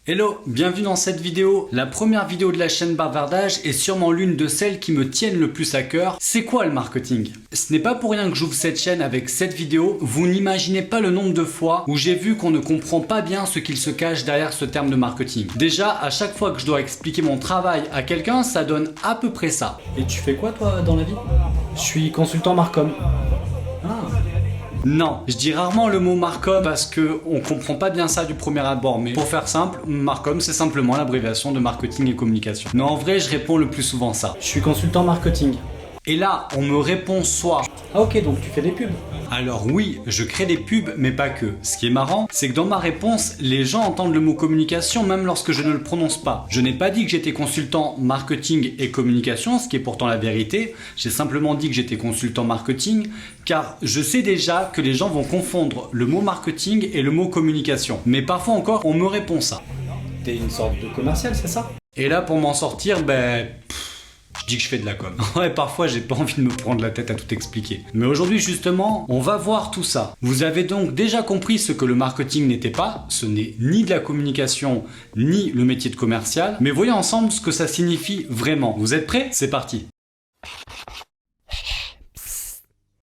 Hello, bienvenue dans cette vidéo. La première vidéo de la chaîne Bavardage est sûrement l'une de celles qui me tiennent le plus à cœur. C'est quoi le marketing? Ce n'est pas pour rien que j'ouvre cette chaîne avec cette vidéo. Vous n'imaginez pas le nombre de fois où j'ai vu qu'on ne comprend pas bien ce qu'il se cache derrière ce terme de marketing. Déjà, à chaque fois que je dois expliquer mon travail à quelqu'un, ça donne à peu près ça. Et tu fais quoi toi dans la vie? Je suis consultant Marcom. Non, je dis rarement le mot Marcom parce que on comprend pas bien ça du premier abord, mais pour faire simple, Marcom c'est simplement l'abréviation de marketing et communication. Mais en vrai, je réponds le plus souvent ça. Je suis consultant marketing. Et là, on me répond soit. Ah ok, donc tu fais des pubs. Alors oui, je crée des pubs, mais pas que. Ce qui est marrant, c'est que dans ma réponse, les gens entendent le mot communication même lorsque je ne le prononce pas. Je n'ai pas dit que j'étais consultant marketing et communication, ce qui est pourtant la vérité. J'ai simplement dit que j'étais consultant marketing, car je sais déjà que les gens vont confondre le mot marketing et le mot communication. Mais parfois encore, on me répond ça. T'es une sorte de commercial, c'est ça? Et là, pour m'en sortir, je dis que je fais de la com. Ouais, parfois j'ai pas envie de me prendre la tête à tout expliquer. Mais aujourd'hui justement, on va voir tout ça. Vous avez donc déjà compris ce que le marketing n'était pas. Ce n'est ni de la communication, ni le métier de commercial. Mais voyons ensemble ce que ça signifie vraiment. Vous êtes prêts? C'est parti.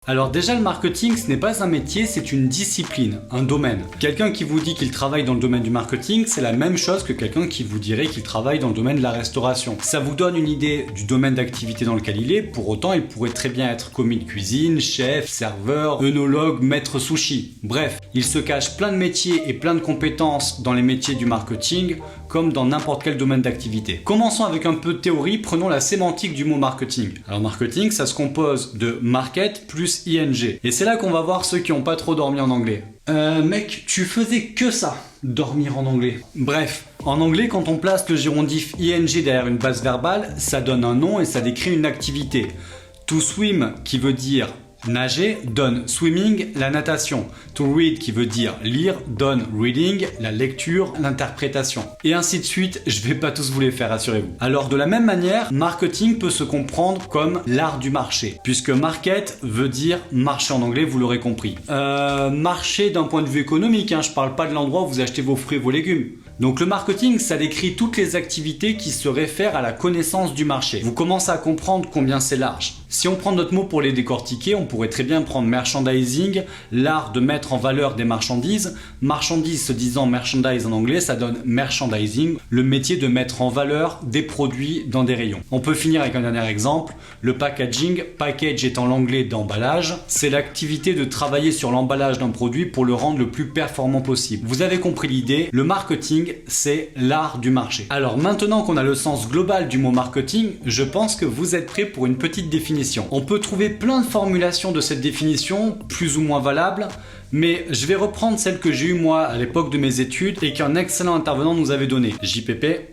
Alors déjà le marketing ce n'est pas un métier, c'est une discipline, un domaine. Quelqu'un qui vous dit qu'il travaille dans le domaine du marketing, c'est la même chose que quelqu'un qui vous dirait qu'il travaille dans le domaine de la restauration. Ça vous donne une idée du domaine d'activité dans lequel il est, pour autant il pourrait très bien être commis de cuisine, chef, serveur, œnologue, maître sushi. Bref, il se cache plein de métiers et plein de compétences dans les métiers du marketing, comme dans n'importe quel domaine d'activité. Commençons avec un peu de théorie, prenons la sémantique du mot marketing. Alors marketing, ça se compose de market plus ing. Et c'est là qu'on va voir ceux qui n'ont pas trop dormi en anglais. Mec, tu faisais que ça, dormir en anglais. Bref, en anglais, quand on place le gérondif ing derrière une base verbale, ça donne un nom et ça décrit une activité. To swim, qui veut dire nager, donne swimming, la natation. To read qui veut dire lire, donne reading, la lecture, l'interprétation. Et ainsi de suite, je vais pas tous vous les faire, rassurez-vous. Alors de la même manière, marketing peut se comprendre comme l'art du marché. Puisque market veut dire marché en anglais, vous l'aurez compris. Marché d'un point de vue économique, hein, je parle pas de l'endroit où vous achetez vos fruits et vos légumes. Donc le marketing, ça décrit toutes les activités qui se réfèrent à la connaissance du marché. Vous commencez à comprendre combien c'est large. Si on prend notre mot pour les décortiquer, on pourrait très bien prendre merchandising, l'art de mettre en valeur des marchandises. Marchandises se disant merchandise en anglais, ça donne merchandising, le métier de mettre en valeur des produits dans des rayons. On peut finir avec un dernier exemple, le packaging, package étant l'anglais d'emballage, c'est l'activité de travailler sur l'emballage d'un produit pour le rendre le plus performant possible. Vous avez compris l'idée, le marketing, c'est l'art du marché. Alors maintenant qu'on a le sens global du mot marketing, je pense que vous êtes prêts pour une petite définition. On peut trouver plein de formulations de cette définition, plus ou moins valables, mais je vais reprendre celle que j'ai eue moi à l'époque de mes études et qu'un excellent intervenant nous avait donnée, JPP.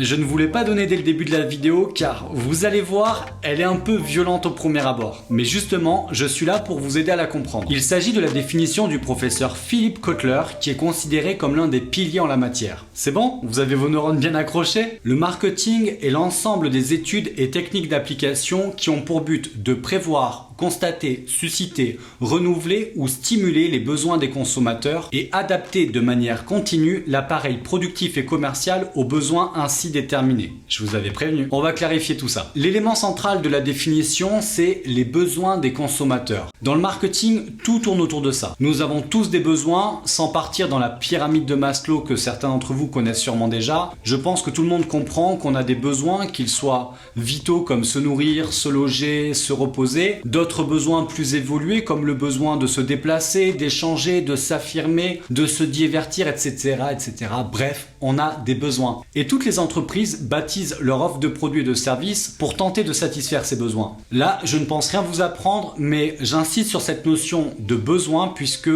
Je ne voulais pas donner dès le début de la vidéo car vous allez voir, elle est un peu violente au premier abord. Mais justement, je suis là pour vous aider à la comprendre. Il s'agit de la définition du professeur Philip Kotler qui est considéré comme l'un des piliers en la matière. C'est bon? Vous avez vos neurones bien accrochés? Le marketing est l'ensemble des études et techniques d'application qui ont pour but de prévoir, constater, susciter, renouveler ou stimuler les besoins des consommateurs et adapter de manière continue l'appareil productif et commercial aux besoins ainsi déterminés. Je vous avais prévenu. On va clarifier tout ça. L'élément central de la définition, c'est les besoins des consommateurs. Dans le marketing, tout tourne autour de ça. Nous avons tous des besoins, sans partir dans la pyramide de Maslow que certains d'entre vous connaissent sûrement déjà. Je pense que tout le monde comprend qu'on a des besoins, qu'ils soient vitaux comme se nourrir, se loger, se reposer, d'autres besoins plus évolués comme le besoin de se déplacer, d'échanger, de s'affirmer, de se divertir, etc., etc. Bref, on a des besoins. Et toutes les entreprises bâtissent leur offre de produits et de services pour tenter de satisfaire ces besoins. Là, je ne pense rien vous apprendre, mais j'insiste sur cette notion de besoin puisque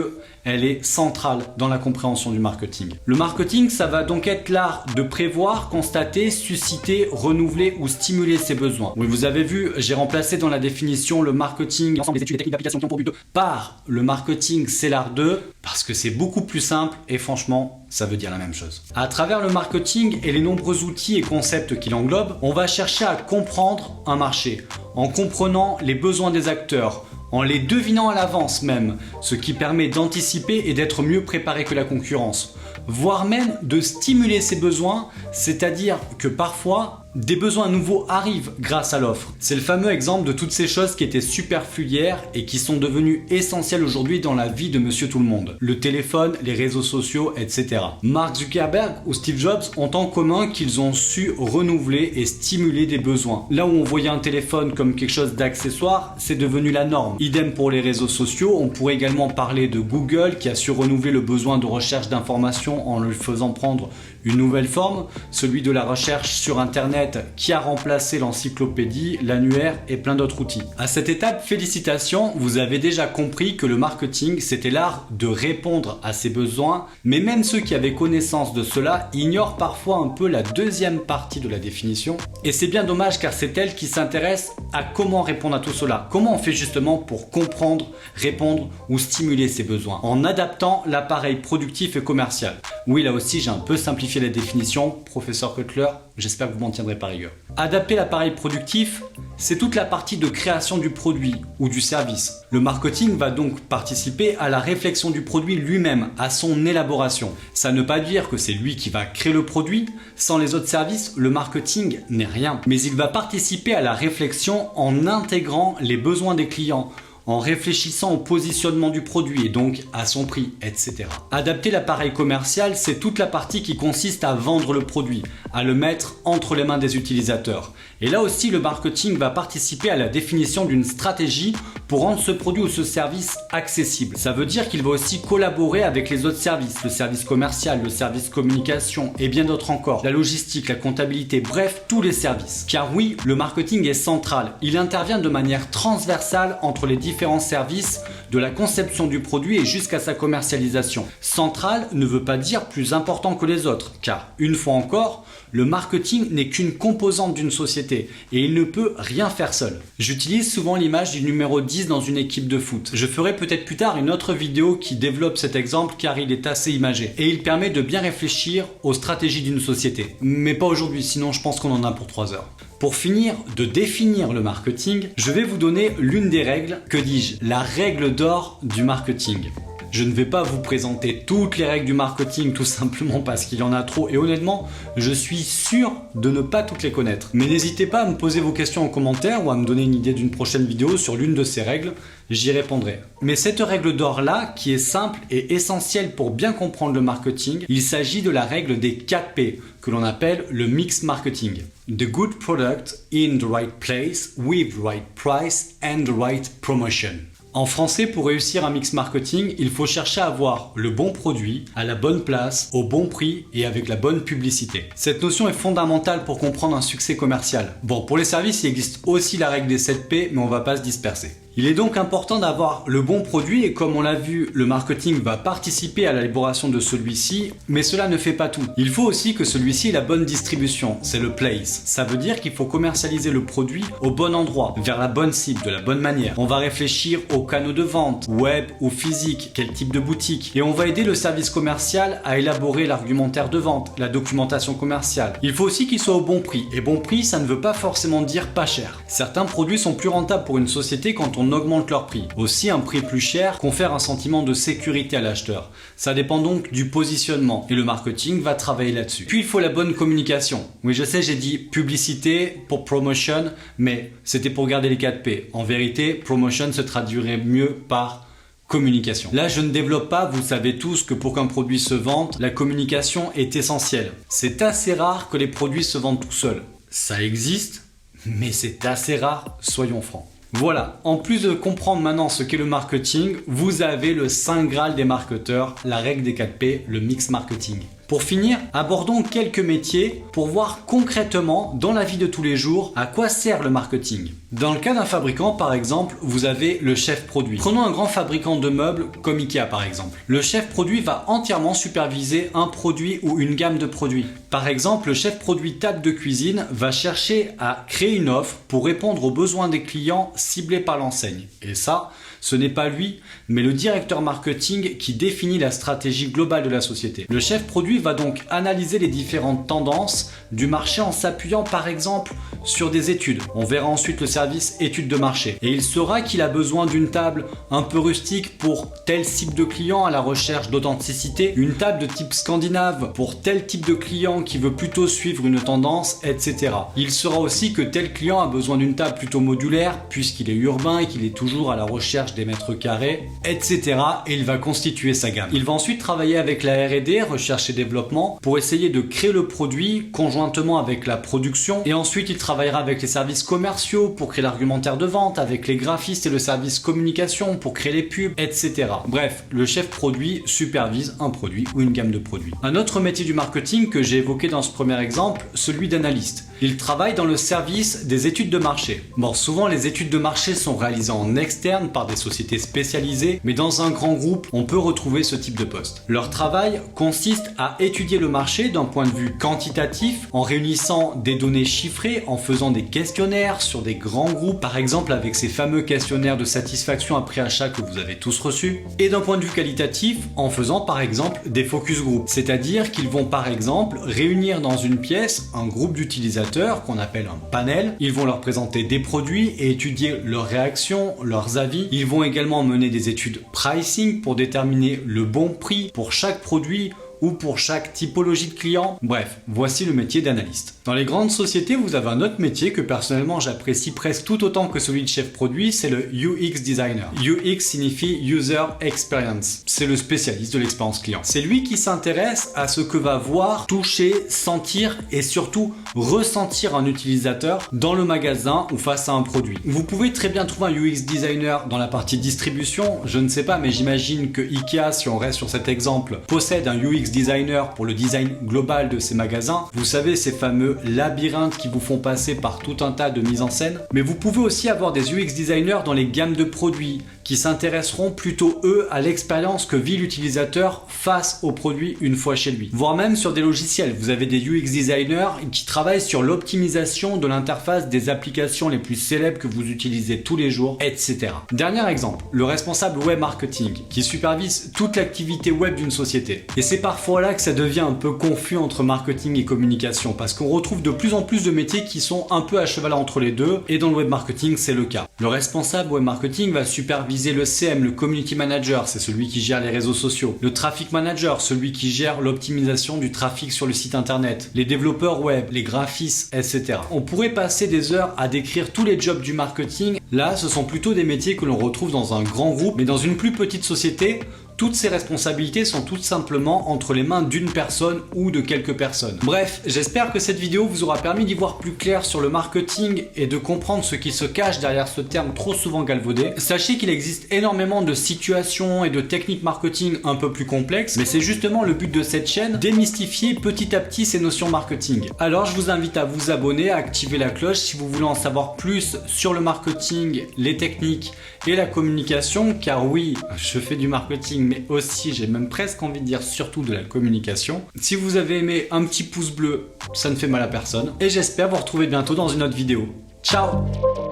elle est centrale dans la compréhension du marketing. Le marketing, ça va donc être l'art de prévoir, constater, susciter, renouveler ou stimuler ses besoins. Oui, vous avez vu, j'ai remplacé dans la définition le marketing, l'ensemble des études et techniques d'application qui ont pour but de, par le marketing, c'est l'art de, parce que c'est beaucoup plus simple et franchement, ça veut dire la même chose. À travers le marketing et les nombreux outils et concepts qu'il englobe, on va chercher à comprendre un marché, en comprenant les besoins des acteurs, en les devinant à l'avance même, ce qui permet d'anticiper et d'être mieux préparé que la concurrence. voire même de stimuler ses besoins, c'est-à-dire que parfois, des besoins nouveaux arrivent grâce à l'offre. C'est le fameux exemple de toutes ces choses qui étaient superflues hier et qui sont devenues essentielles aujourd'hui dans la vie de monsieur tout le monde. Le téléphone, les réseaux sociaux, etc. Mark Zuckerberg ou Steve Jobs ont en commun qu'ils ont su renouveler et stimuler des besoins. Là où on voyait un téléphone comme quelque chose d'accessoire, c'est devenu la norme. Idem pour les réseaux sociaux, on pourrait également parler de Google qui a su renouveler le besoin de recherche d'informations en lui faisant prendre une nouvelle forme, celui de la recherche sur internet qui a remplacé l'encyclopédie, l'annuaire et plein d'autres outils. À cette étape, félicitations, vous avez déjà compris que le marketing c'était l'art de répondre à ses besoins, mais même ceux qui avaient connaissance de cela ignorent parfois un peu la deuxième partie de la définition. Et c'est bien dommage car c'est elle qui s'intéresse à comment répondre à tout cela. Comment on fait justement pour comprendre, répondre ou stimuler ses besoins en adaptant l'appareil productif et commercial. Oui, là aussi j'ai un peu simplifié la définition, professeur Cutler, j'espère que vous m'en tiendrez par rigueur. Adapter l'appareil productif, c'est toute la partie de création du produit ou du service. Le marketing va donc participer à la réflexion du produit lui-même, à son élaboration. Ça ne veut pas dire que c'est lui qui va créer le produit. Sans les autres services, le marketing n'est rien. Mais il va participer à la réflexion en intégrant les besoins des clients, en réfléchissant au positionnement du produit et donc à son prix, etc. Adapter l'appareil commercial, c'est toute la partie qui consiste à vendre le produit, à le mettre entre les mains des utilisateurs. Et là aussi, le marketing va participer à la définition d'une stratégie pour rendre ce produit ou ce service accessible. Ça veut dire qu'il va aussi collaborer avec les autres services, le service commercial, le service communication et bien d'autres encore, la logistique, la comptabilité, bref, tous les services. Car oui, le marketing est central. Il intervient de manière transversale entre les différents services, de la conception du produit et jusqu'à sa commercialisation. Central ne veut pas dire plus important que les autres, car une fois encore, le marketing n'est qu'une composante d'une société et il ne peut rien faire seul. J'utilise souvent l'image du numéro 10 dans une équipe de foot. Je ferai peut-être plus tard une autre vidéo qui développe cet exemple car il est assez imagé et il permet de bien réfléchir aux stratégies d'une société. Mais pas aujourd'hui, sinon je pense qu'on en a pour 3 heures. Pour finir de définir le marketing, je vais vous donner l'une des règles, que dis-je, la règle d'or du marketing. Je ne vais pas vous présenter toutes les règles du marketing tout simplement parce qu'il y en a trop et honnêtement, je suis sûr de ne pas toutes les connaître. Mais n'hésitez pas à me poser vos questions en commentaire ou à me donner une idée d'une prochaine vidéo sur l'une de ces règles, j'y répondrai. Mais cette règle d'or là, qui est simple et essentielle pour bien comprendre le marketing, il s'agit de la règle des 4 P, que l'on appelle le mix marketing. The good product in the right place with the right price and the right promotion. En français, pour réussir un mix marketing, il faut chercher à avoir le bon produit, à la bonne place, au bon prix et avec la bonne publicité. Cette notion est fondamentale pour comprendre un succès commercial. Bon, pour les services, il existe aussi la règle des 7 P, mais on ne va pas se disperser. Il est donc important d'avoir le bon produit et comme on l'a vu, le marketing va participer à l'élaboration de celui-ci, mais cela ne fait pas tout. Il faut aussi que celui-ci ait la bonne distribution, c'est le place. Ça veut dire qu'il faut commercialiser le produit au bon endroit, vers la bonne cible, de la bonne manière. On va réfléchir aux canaux de vente, web ou physique, quel type de boutique. Et on va aider le service commercial à élaborer l'argumentaire de vente, la documentation commerciale. Il faut aussi qu'il soit au bon prix. Et bon prix, ça ne veut pas forcément dire pas cher. Certains produits sont plus rentables pour une société quand on augmente leur prix. Aussi, un prix plus cher confère un sentiment de sécurité à l'acheteur. Ça dépend donc du positionnement et le marketing va travailler là-dessus. Puis il faut la bonne communication. Oui, je sais, j'ai dit publicité pour promotion, mais c'était pour garder les 4 P. En vérité, promotion se traduirait mieux par communication. Là, je ne développe pas, vous savez tous que pour qu'un produit se vende, la communication est essentielle. C'est assez rare que les produits se vendent tout seuls. Ça existe, mais c'est assez rare, soyons francs. Voilà, en plus de comprendre maintenant ce qu'est le marketing, vous avez le saint graal des marketeurs, la règle des 4 P, le mix marketing. Pour finir, abordons quelques métiers pour voir concrètement dans la vie de tous les jours à quoi sert le marketing. Dans le cas d'un fabricant par exemple, vous avez le chef produit. Prenons un grand fabricant de meubles comme Ikea par exemple. Le chef produit va entièrement superviser un produit ou une gamme de produits. Par exemple, le chef produit table de cuisine va chercher à créer une offre pour répondre aux besoins des clients ciblés par l'enseigne. Et ça, Ce n'est pas lui, mais le directeur marketing qui définit la stratégie globale de la société. Le chef produit va donc analyser les différentes tendances du marché en s'appuyant par exemple sur des études. On verra ensuite le service études de marché. Et il saura qu'il a besoin d'une table un peu rustique pour tel type de client à la recherche d'authenticité, une table de type scandinave pour tel type de client qui veut plutôt suivre une tendance, etc. Il saura aussi que tel client a besoin d'une table plutôt modulaire puisqu'il est urbain et qu'il est toujours à la recherche des mètres carrés, etc. Et il va constituer sa gamme. Il va ensuite travailler avec la R&D, recherche et développement, pour essayer de créer le produit conjointement avec la production. Et ensuite, il travaillera avec les services commerciaux pour créer l'argumentaire de vente, avec les graphistes et le service communication pour créer les pubs, etc. Bref, le chef produit supervise un produit ou une gamme de produits. Un autre métier du marketing que j'ai évoqué dans ce premier exemple, celui d'analyste. Il travaille dans le service des études de marché. Bon, souvent les études de marché sont réalisées en externe par des sociétés spécialisées, mais dans un grand groupe, on peut retrouver ce type de poste. Leur travail consiste à étudier le marché d'un point de vue quantitatif, en réunissant des données chiffrées, en faisant des questionnaires sur des grands groupes, par exemple avec ces fameux questionnaires de satisfaction après achat que vous avez tous reçus, et d'un point de vue qualitatif, en faisant par exemple des focus group, c'est-à-dire qu'ils vont par exemple réunir dans une pièce un groupe d'utilisateurs qu'on appelle un panel. Ils vont leur présenter des produits et étudier leurs réactions, leurs avis. Ils vont également mener des études pricing pour déterminer le bon prix pour chaque produit ou pour chaque typologie de client. Bref, voici le métier d'analyste. Dans les grandes sociétés, vous avez un autre métier que personnellement j'apprécie presque tout autant que celui de chef produit, c'est le UX designer. UX signifie User Experience. C'est le spécialiste de l'expérience client. C'est lui qui s'intéresse à ce que va voir, toucher, sentir et surtout ressentir un utilisateur dans le magasin ou face à un produit. Vous pouvez très bien trouver un UX designer dans la partie distribution, je ne sais pas, mais j'imagine que Ikea, si on reste sur cet exemple, possède un UX designer pour le design global de ses magasins. Vous savez, ces fameux labyrinthes qui vous font passer par tout un tas de mises en scène. Mais vous pouvez aussi avoir des UX designers dans les gammes de produits qui s'intéresseront plutôt eux à l'expérience que vit l'utilisateur face au produit une fois chez lui. Voire même sur des logiciels. Vous avez des UX designers qui travaillent sur l'optimisation de l'interface des applications les plus célèbres que vous utilisez tous les jours, etc. Dernier exemple, le responsable web marketing qui supervise toute l'activité web d'une société. Et c'est parfois là que ça devient un peu confus entre marketing et communication parce qu'on retrouve de plus en plus de métiers qui sont un peu à cheval entre les deux et dans le web marketing c'est le cas. Le responsable web marketing va superviser le CM, le community manager, c'est celui qui gère les réseaux sociaux, le traffic manager, celui qui gère l'optimisation du trafic sur le site internet, les développeurs web, les graphistes, etc. On pourrait passer des heures à décrire tous les jobs du marketing. Là, ce sont plutôt des métiers que l'on retrouve dans un grand groupe, mais dans une plus petite société, toutes ces responsabilités sont tout simplement entre les mains d'une personne ou de quelques personnes. Bref, j'espère que cette vidéo vous aura permis d'y voir plus clair sur le marketing et de comprendre ce qui se cache derrière ce terme trop souvent galvaudé. Sachez qu'il existe énormément de situations et de techniques marketing un peu plus complexes, mais c'est justement le but de cette chaîne, démystifier petit à petit ces notions marketing. Alors je vous invite à vous abonner, à activer la cloche si vous voulez en savoir plus sur le marketing, les techniques et la communication, car oui, je fais du marketing, mais aussi, j'ai même presque envie de dire surtout de la communication. Si vous avez aimé, un petit pouce bleu, ça ne fait mal à personne. Et j'espère vous retrouver bientôt dans une autre vidéo. Ciao!